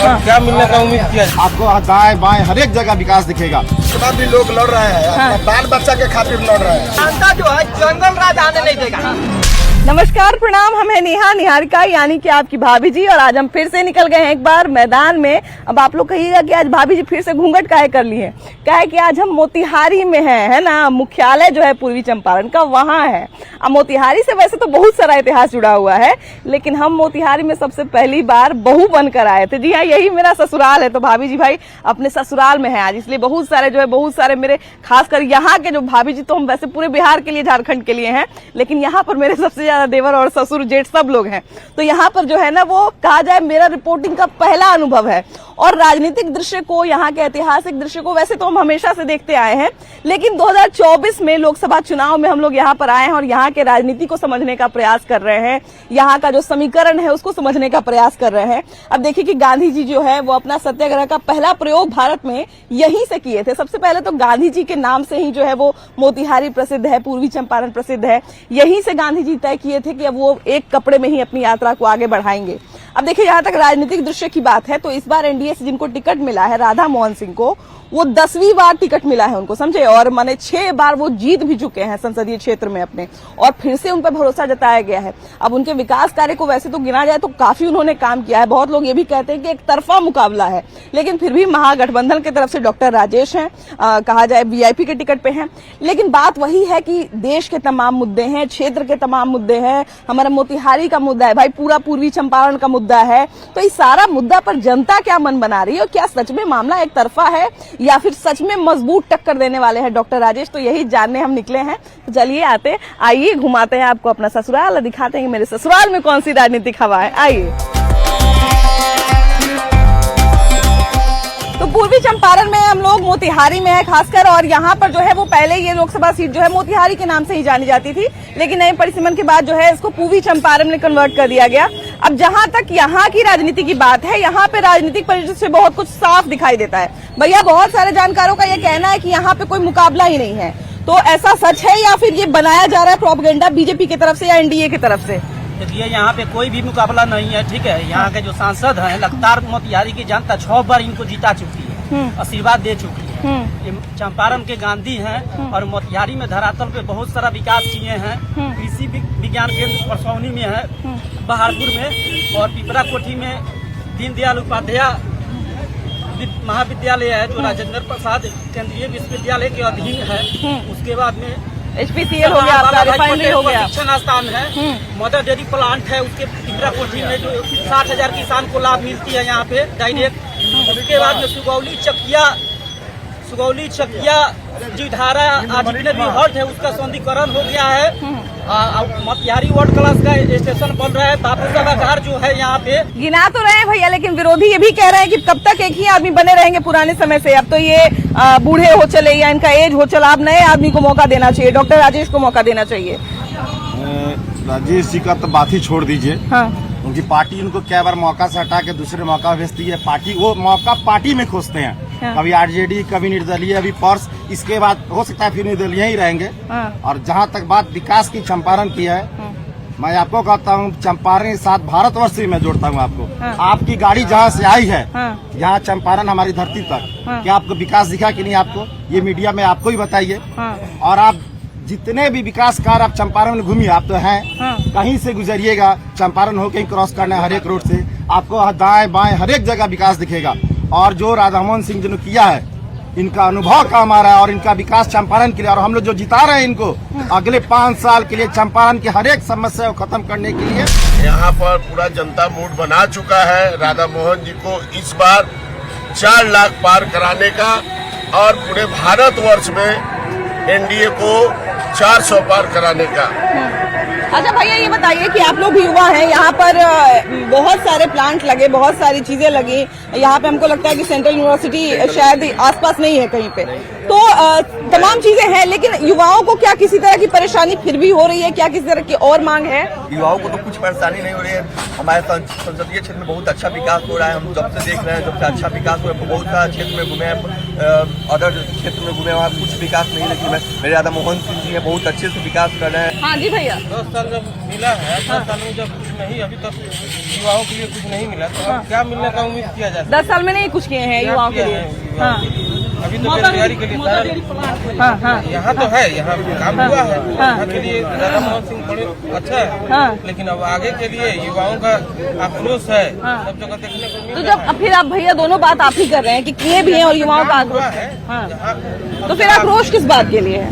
क्या मिलने का उम्मीद किया? आपको दाएं बाएं हर एक जगह विकास दिखेगा। जितना भी लोग लड़ रहे हैं बाल बच्चा के खातिर लड़ रहे हैं। जनता जो है जंगल राज आने नहीं देगा। नमस्कार, प्रणाम। हम है नेहा निहारिका यानी कि आपकी भाभी जी, और आज हम फिर से निकल गए हैं एक बार मैदान में। अब आप लोग कहिएगा कि आज भाभी जी फिर से घूंघट काहे कर ली है। क्या है कि आज हम मोतिहारी में हैं, है ना। मुख्यालय जो है पूर्वी चंपारण का वहाँ है। अब मोतिहारी से वैसे तो बहुत सारा इतिहास जुड़ा हुआ है, लेकिन हम मोतिहारी में सबसे पहली बार बहू बनकर आए थे। जी हाँ, यही मेरा ससुराल है। तो भाभी जी भाई अपने ससुराल में है आज, इसलिए बहुत सारे मेरे खासकर यहाँ के जो भाभी जी, तो हम वैसे पूरे बिहार के लिए, झारखंड के लिए हैं, लेकिन यहाँ पर मेरे सबसे देवर और ससुर जेठ सब लोग हैं। तो यहाँ पर जो है ना, वो कहा जाए मेरा रिपोर्टिंग का पहला अनुभव है। और राजनीतिक दृश्य को, यहाँ के ऐतिहासिक दृश्य को वैसे तो हम हमेशा से देखते आए हैं, लेकिन 2024 में लोकसभा चुनाव में हम लोग यहाँ पर आए हैं और यहाँ के राजनीति को समझने का प्रयास कर रहे हैं। यहाँ का जो समीकरण है उसको समझने का प्रयास कर रहे हैं। अब देखिए कि गांधी जी जो है वो अपना सत्याग्रह का पहला प्रयोग भारत में यहीं से किए थे। सबसे पहले तो गांधी जी के नाम से ही जो है वो मोतिहारी प्रसिद्ध है, पूर्वी चंपारण प्रसिद्ध है। यहीं से गांधी जी तय किए थे कि अब वो एक कपड़े में ही अपनी यात्रा को आगे बढ़ाएंगे। अब देखिए, यहाँ तक राजनीतिक दृश्य की बात है तो इस बार एनडीए से जिनको टिकट मिला है, राधा मोहन सिंह को, वो 10वीं बार टिकट मिला है उनको, समझे। और माने 6 बार वो जीत भी चुके हैं संसदीय क्षेत्र में अपने, और फिर से उन पर भरोसा जताया गया है। अब उनके विकास कार्य को वैसे तो गिना जाए तो काफी उन्होंने काम किया है। बहुत लोग ये भी कहते हैं कि एक तरफा मुकाबला है, लेकिन फिर भी महागठबंधन की तरफ से डॉक्टर राजेश हैं, कहा जाए वीआईपी के टिकट पे हैं। लेकिन बात वही है कि देश के तमाम मुद्दे हैं, क्षेत्र के तमाम मुद्दे हैं, हमारा मोतिहारी का मुद्दा है भाई, पूरा पूर्वी चंपारण का मुद्दा है। तो इस सारा मुद्दा पर जनता क्या मन बना रही है, और क्या सच में मामला एक तरफा है या फिर सच में मजबूत टक्कर देने वाले हैं डॉक्टर राजेश, तो यही जानने हम निकले हैं। तो चलिए आइए घुमाते हैं आपको अपना ससुराल और दिखाते हैं कि मेरे ससुराल में कौन सी राजनीतिक हवा है। आइए। तो पूर्वी चंपारण में हम लोग मोतिहारी में है खासकर, और यहाँ पर जो है वो पहले ये लोकसभा सीट जो है मोतिहारी के नाम से ही जानी जाती थी, लेकिन नए परिसीमन के बाद जो है इसको पूर्वी चंपारण में कन्वर्ट कर दिया गया। अब जहाँ तक यहाँ की राजनीति की बात है, यहाँ पे राजनीतिक परिदृश्य से बहुत कुछ साफ दिखाई देता है। भैया, बहुत सारे जानकारों का ये कहना है कि यहाँ पे कोई मुकाबला ही नहीं है, तो ऐसा सच है या फिर ये बनाया जा रहा है प्रोपेगेंडा बीजेपी की तरफ से या एनडीए की तरफ से? देखिए, यहाँ पे कोई भी मुकाबला नहीं है, ठीक है। यहाँ के जो सांसद हैं, लगातार मोतिहारी की जनता 6 बार इनको जीता चुकी है, आशीर्वाद दे चुकी है। ये चंपारण के गांधी हैं और मोतिहारी में धरातल पे बहुत सारा विकास किए हैं। कृषि विज्ञान केंद्र परसौनी में है, बहारपुर में, और पिपरा कोठी में दीनदयाल उपाध्याय महाविद्यालय है जो राजेंद्र प्रसाद केंद्रीय विश्वविद्यालय के अधीन है। उसके बाद में HPCL हो गया, आपका रिफाइनरी हो गया, शिक्षण स्थान है, मदर डेयरी प्लांट है। उसके पिपरा कोठी में जो 60,000 किसान को लाभ मिलती है यहाँ पे डायरेक्ट। उसके बाद में सुगौली चकिया जीधारा जितने भी हॉल्ट है उसका सौंदर्यीकरण हो गया है। मोतिहारी वर्ल्ड क्लास का स्टेशन बन रहा है। बापू सभागार जो है यहाँ पे गिना तो रहे हैं भैया, लेकिन विरोधी ये भी कह रहे हैं कि कब तक एक ही आदमी बने रहेंगे पुराने समय से। अब तो ये बूढ़े हो चले या इनका एज हो चला, अब नए आदमी को मौका देना चाहिए, डॉक्टर राजेश को मौका देना चाहिए। राजेश जी का तो बात ही छोड़ दीजिए। हाँ। उनकी पार्टी उनको क्या बार मौका से हटा के दूसरे मौका भेजती है। पार्टी वो मौका पार्टी में खोजते हैं। हाँ। कभी आरजेडी, कभी निर्दलीय, अभी पर्स, इसके बाद हो सकता है फिर निर्दलीय ही रहेंगे। हाँ। और जहाँ तक बात विकास की चंपारण की है, मैं आपको कहता हूँ चंपारण के साथ भारतवर्ष से मैं जोड़ता हूँ आपको। हाँ। आपकी गाड़ी जहाँ से आई है, हाँ। यहाँ चंपारण हमारी धरती तक, हाँ। क्या आपको विकास दिखा कि नहीं? आपको ये मीडिया में आपको ही बताइए। हाँ। और आप जितने भी विकास कार्य आप चंपारण में घूमिए, आप तो हैं। हाँ। कहीं से गुजरिएगा, चंपारण होकर ही क्रॉस करना है, हर एक रोड से आपको दाएं बाएं हर एक जगह विकास दिखेगा। और जो राधा मोहन सिंह जी ने किया है, इनका अनुभव काम आ रहा है और इनका विकास चंपारण के लिए, और हम लोग जो जिता रहे हैं इनको अगले 5 साल के लिए चंपारण की हर एक समस्या को खत्म करने के लिए। यहाँ पर पूरा जनता मूड बना चुका है राधा मोहन जी को इस बार 4 लाख पार कराने का, और पूरे भारतवर्ष में एनडीए को 400 पार कराने का। अच्छा भैया, ये बताइए कि आप लोग युवा हैं, यहाँ पर बहुत सारे प्लांट लगे, बहुत सारी चीजें लगी। यहाँ पे हमको लगता है कि सेंट्रल यूनिवर्सिटी शायद आसपास नहीं है कहीं पे, तो तमाम चीजें हैं, लेकिन युवाओं को क्या किसी तरह की परेशानी फिर भी हो रही है? क्या किसी तरह की और मांग है? युवाओं को तो कुछ परेशानी नहीं हो रही है। हमारे संसदीय क्षेत्र में बहुत अच्छा विकास हो रहा है। हम जब से देख रहे हैं, जब से अच्छा विकास हो रहा है, बहुत सारा क्षेत्र में घूमे हैं, अदर क्षेत्र में घूमे, वहाँ कुछ विकास नहीं, लेकिन मेरे राधा मोहन सिंह जी बहुत अच्छे से विकास कर रहे हैं। हाँ जी भैया, 10 साल जब मिला है, 10 साल में जब कुछ नहीं, अभी तक युवाओं के लिए कुछ नहीं मिला, तो अब क्या मिलने का उम्मीद किया जा सकता 10 साल में नहीं कुछ किए हैं युवाओं के लिए। हाँ अभी तो बेरोजगारी के लिए सारा हाँ हाँ यहाँ तो है, यहाँ काम हुआ है, यहाँ के लिए राधा मोहन सिंह बड़े अच्छा है। हाँ। लेकिन अब आगे के लिए युवाओं का आक्रोश है, सब जगह देखने को तो मिल जब रहा है। फिर आप भैया दोनों बात आप ही कर रहे हैं कि किए भी हैं और युवाओं का हुआ आक्रोश। है, हाँ जहाँ तो फिर आक्रोश किस बात के लिए है?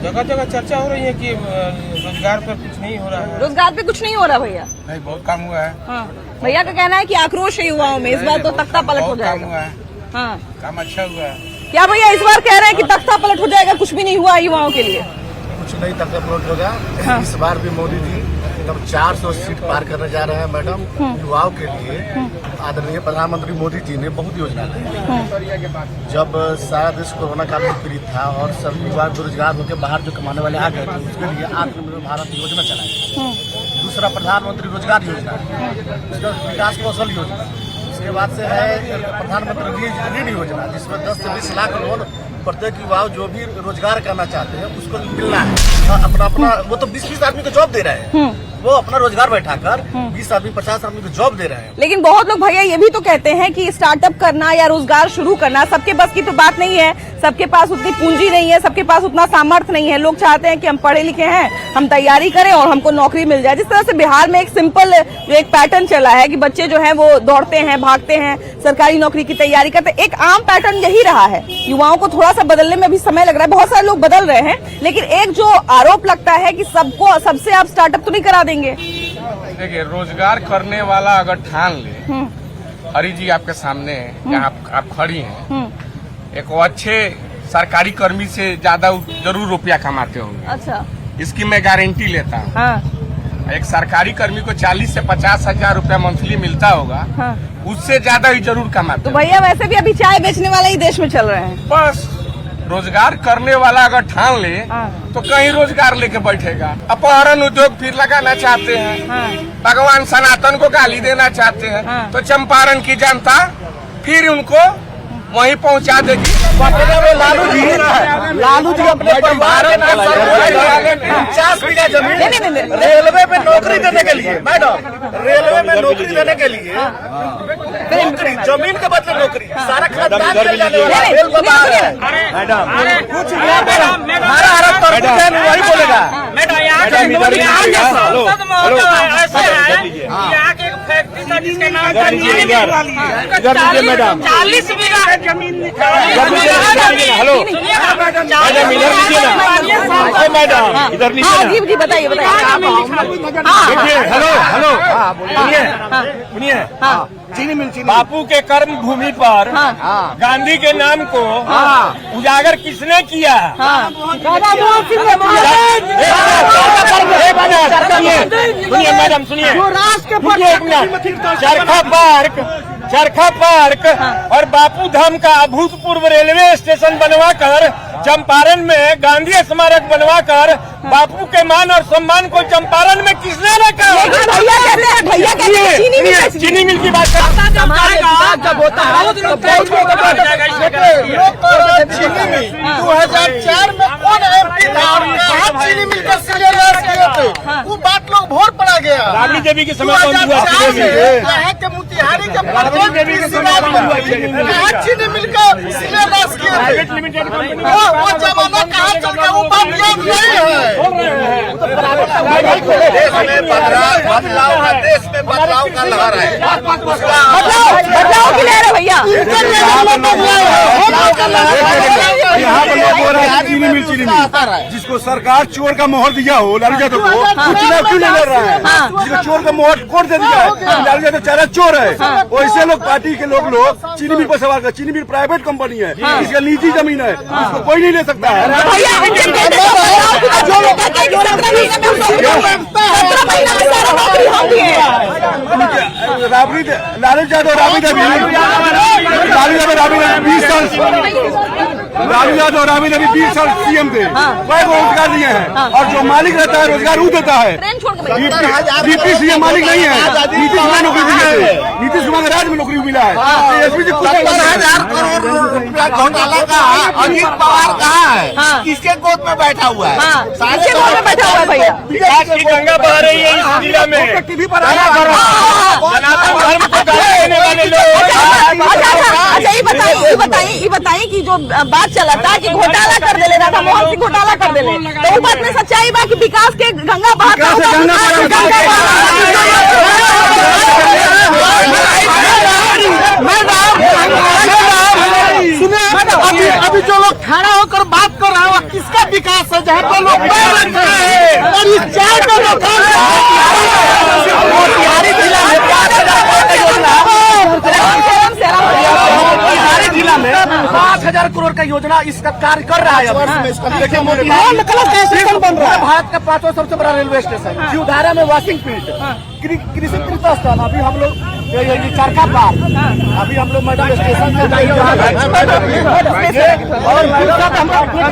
जगह जगह चर्चा हो रही है कि रोजगार पर कुछ नहीं हो रहा है। रोजगार पे कुछ नहीं हो रहा भैया। नहीं, बहुत काम हुआ है, हाँ भैया का कहना है कि आक्रोश है युवाओं में, इस बार तो तख्ता पलट हो बहुत काम जाएगा। हुआ है, हाँ काम अच्छा हुआ है। क्या भैया इस बार कह रहे हैं कि तख्ता पलट हो जाएगा, कुछ भी नहीं हुआ युवाओं के लिए? कुछ नहीं तक अपलोड होगा। इस बार भी मोदी जी एकदम 400 सीट पार करने जा रहे हैं मैडम। युवाओं के लिए आदरणीय प्रधानमंत्री मोदी जी ने बहुत योजना लाई। जब सारा देश कोरोना काल में पीड़ित था और सब युवा बेरोजगार होकर बाहर जो कमाने वाले आ गए थे, उसके लिए आत्मनिर्भर भारत योजना चलाई। दूसरा प्रधानमंत्री रोजगार योजना, उसका विकास कौशल योजना, उसके बाद से है प्रधानमंत्री ऋण योजना, जिसमें 10 से 20 लाख लोन प्रत्येक युवा जो भी रोजगार करना चाहते हैं उसको मिलना है। अपना अपना वो तो 20-20 आदमी को जॉब दे रहे हैं, वो अपना रोजगार बैठाकर 20 आदमी 50 आदमी को जॉब दे रहे हैं। लेकिन बहुत लोग भैया ये भी तो कहते हैं कि स्टार्टअप करना या रोजगार शुरू करना सबके बस की तो बात नहीं है, सबके पास उतनी पूंजी नहीं है, सबके पास उतना सामर्थ्य नहीं है। लोग चाहते हैं कि हम पढ़े लिखे हैं, हम तैयारी करें और हमको नौकरी मिल जाए। जिस तरह से बिहार में एक सिंपल जो एक पैटर्न चला है कि बच्चे जो है वो दौड़ते हैं, भागते हैं, सरकारी नौकरी की तैयारी करते हैं, एक आम पैटर्न यही रहा है। युवाओं को थोड़ा सा बदलने में अभी समय लग रहा है, बहुत सारे लोग बदल रहे हैं, लेकिन एक जो आरोप लगता है कि सबसे आप स्टार्टअप तो नहीं करा देंगे। देखिए, रोजगार करने वाला अगर ठान ले, हरी जी आपके सामने यहाँ आप खड़ी हैं, एक वो अच्छे सरकारी कर्मी से ज्यादा जरूर रुपया कमाते होंगे। अच्छा, इसकी मैं गारंटी लेता हूँ। हाँ एक सरकारी कर्मी को 40 से 50 हजार रुपया मंथली मिलता होगा, हाँ। उससे ज्यादा ही जरूर कमाते तो होंगे। भैया वैसे भी अभी चाय बेचने वाला ही देश में चल रहे हैं। बस रोजगार करने वाला अगर ठान ले हाँ। तो कहीं रोजगार लेके बैठेगा। अपहरण उद्योग फिर लगाना चाहते हैं, हाँ। भगवान सनातन को गाली देना चाहते हैं, हाँ। तो चंपारण की जनता फिर उनको वहीं पहुंचा देगी। लालू जी अपने परिवार के नाम पर 50 बीघा जमीन नहीं। रेलवे में नौकरी देने के लिए, मैडम रेलवे में नौकरी देने के लिए नौकरी, जमीन के बदले नौकरी, सारा खानदान चल जाने वाला है। रेल में बाहर है मैडम, कुछ हरा तरबूज है वही बोलेगा। यहाँ के फैक्ट्री था जिसके नाम पर चीनी मिल वाली है, 40 बीघा जमीन। हेलो मैडम, इधर लीजिए ना, मैडम इधर लीजिए ना। जी बताइए देखिए, हेलो सुनिए, चीनी मिल बापू के कर्म भूमि पर गांधी के नाम को उजागर किसने किया? सुनिए मैडम, सुनिए चरखा पार्क और बापू धाम का अभूतपूर्व रेलवे स्टेशन बनवाकर, चंपारण में गांधी स्मारक बनवाकर बापू के मान और सम्मान को चंपारण में किसने रखा? भैया चीनी मिल की बात जब होता है तो चीनी मिल 2004 में कौन MP था और कहाँ चीनी मिल का शिलान्यास किए थे, वो बात लोग भोर पड़ा गया। राबड़ी देवी के समय 2004 में यहाँ के मोतिहारी के प्रत्येक कहाँ चीनी मिल का शिलान्यास किए थे, वो जमाना कहाँ चल गया, वो बात याद नहीं है। देश में बदलाव है, देश में बदलाव का लहर है, बदलाव की लहर है भैया। चीनी मिल जिसको सरकार चोर का मोहर दिया हो लालू यादव को, चुनाव क्यों नहीं लड़ रहा है? जिसको चोर का मोहर कोर्ट दे दिया है, लालू यादव चारा चोर है, वैसे लोग पार्टी के लोग चीनी मिल पर सवाल कर। चीनी मिल प्राइवेट कंपनी है, इसका निजी जमीन है, इसको कोई नहीं ले सकता है। भैया हम दिए हैं। लालू यादव राबड़ी देवी 20 साल सीएम थे, वही रोजगार दिए हैं। और जो मालिक रहता है रोजगार वो देता है। नीतीश जी मालिक नहीं है, नीतीश कुमार नौकरी दिए थे, नीतीश कुमार राज्य में नौकरी मिला है। एसपी जी 70,000 करोड़ रुपया घोटाला का अजीत पवार कहाँ है? किसके गोद में बैठा हुआ है? किसके गोद में बैठा हुआ है भैया? विकास की गंगा बह रही है इस जिला में। टीवी पर सनातन धर्म को गाली देने वाले लोग। अच्छा ये बताइए कि जो बात चला था कि घोटाला कर दे रहा था, मोहन सिंह घोटाला कर दे, तो वो बात में सच्चाई बा कि विकास के गंगा बहाता अभी जो लोग खड़ा होकर बात कर रहा है किसका विकास है? जहाँ पर लोग पैर रखते हैं और इस चाय का मोतिहारी जिला में 5,000 करोड़ का योजना इसका कार्य कर रहा है। देखिए मोतिहारी बन रहा है, भारत का 5वां सबसे बड़ा रेलवे स्टेशन, जीवधारा में वॉशिंग फील्ड, कृषि तीर्थ स्थान, अभी हम लोग ये चरखा पार, अभी हम लोग मैडम स्टेशन से और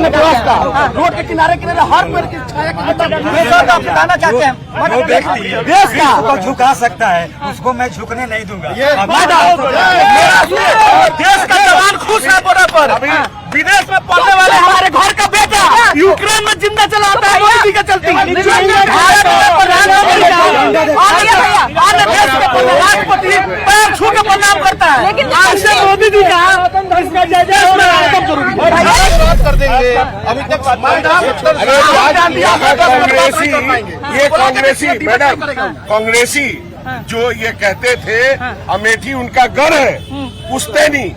व्यवस्था रोड के किनारे हर पेड़ की छाया बताना चाहते हैं। देश का को झुका सकता है, उसको मैं झुकने नहीं दूंगा। देश का जवान खुश है बॉर्डर पर। विदेश में पढ़ने वाले हमारे घर का बेटा यूक्रेन में जिंदा चलाता है मोदी के चलती। राष्ट्रपति पैर छू के प्रणाम करता है, लेकिन मोदी जी का बात कर देंगे। अभी तक ये कांग्रेसी मैडम कांग्रेसी जो ये कहते थे अमेठी उनका गढ़ है, पूछते नहीं।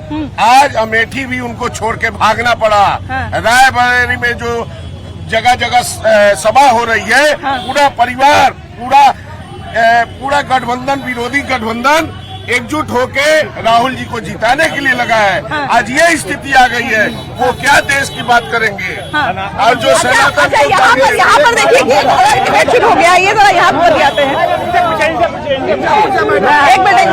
आज अमेठी भी उनको छोड़ के भागना पड़ा। रायबरेली में जो जगह जगह सभा हो रही है, पूरा परिवार पूरा गठबंधन, विरोधी गठबंधन एकजुट होके राहुल जी को जिताने के लिए लगा है। आज ये स्थिति आ गई है, वो क्या देश की बात करेंगे? और जो सनातन यहाँ पर देखिए हो गया, ये जरा यहाँ पर जाते हैं। एक मिनट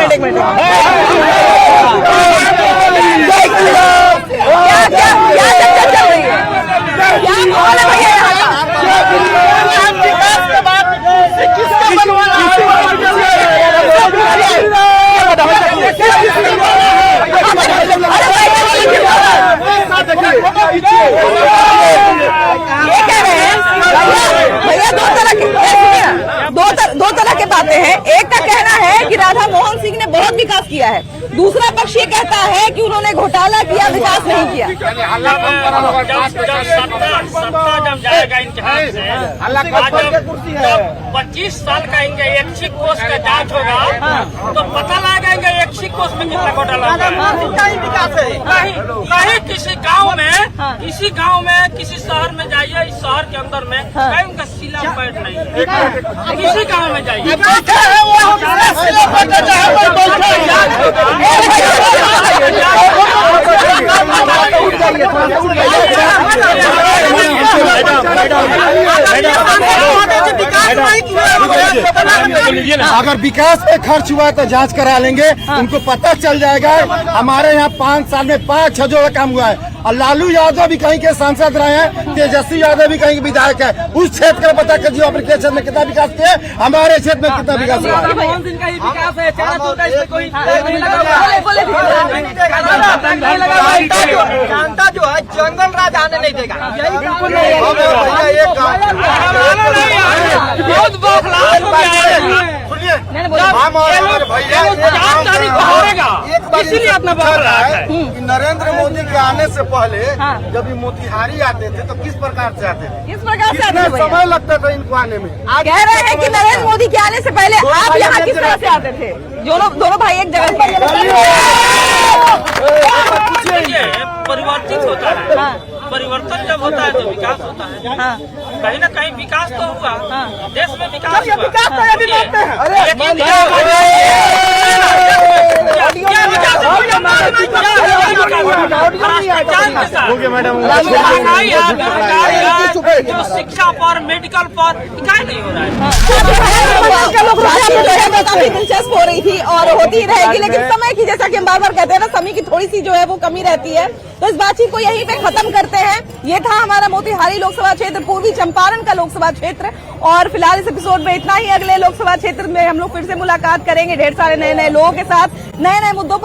क्या चर्चा चल रही है? क्या माहौल है भैया यहाँ का? विकास के बाद किसका बनवाना है? ये कह रहे हैं भैया दो तरह के बातें हैं। एक का कहना है कि राधा मोहन सिंह ने बहुत विकास किया है, दूसरा पक्ष ये कहता है कि उन्होंने घोटाला किया, विकास नहीं किया। सत्ता जब जाएगा इनके हाथ से, 25 साल का इनका ऐच्छिक कोष का जांच होगा तो पता लगेगा इनका ऐच्छिक कोष में कितना घोटाला होगा। कहीं किसी गांव में किसी शहर में जाइए, इस शहर के अंदर में कहीं उनका सिला पैट नहीं है, किसी गांव में जाइए। अगर विकास पे खर्च हुआ तो जांच करा लेंगे, उनको पता चल जाएगा। हमारे यहाँ 5 साल में 5 हजार काम हुआ है, और लालू यादव भी कहीं के सांसद रहे हैं, तेजस्वी यादव भी कहीं के विधायक है। उस क्षेत्र का पता कीजिए, अपने क्षेत्र में कितना विकास किया, हमारे क्षेत्र में कितना विकास हुआ है। जनता जो है जंगल राज आने नहीं देगा। बिल्कुल इसीलिए अपना नरेंद्र मोदी के आने से पहले जब ये मोतिहारी आते थे तो किस प्रकार से आते थे? किस प्रकार से आते थे? समय लगता था इनको आने में। कह रहे हैं कि नरेंद्र मोदी के आने से पहले आप यहाँ किस तरह से आते थे? दोनों भाई एक जगह पर। परिवर्तित होता है। परिवर्तन जब होता है तो विकास होता है। कहीं ना कहीं विकास तो हुआ, देश में विकास हुआ। विकास तो यदि मानते हैं। लेकिन क्या विकास भ्रष्टाचार के साथ महंगाई है, बेरोजगारी है, जो शिक्षा पर, मेडिकल पर क्या नहीं हो रहा है। काफी दिलचस्प हो रही थी और होती ही रहेगी, लेकिन समय की, जैसा कि हम बार बार कहते हैं ना, समय की थोड़ी सी जो है वो कमी रहती है। तो इस बातचीत को यहीं पे खत्म करते हैं। ये था हमारा मोतिहारी लोकसभा क्षेत्र, पूर्वी चंपारण का लोकसभा क्षेत्र। और फिलहाल इस एपिसोड में इतना ही। अगले लोकसभा क्षेत्र में हम लोग फिर से मुलाकात करेंगे ढेर सारे नए नए लोगों के साथ, नए नए मुद्दों पर।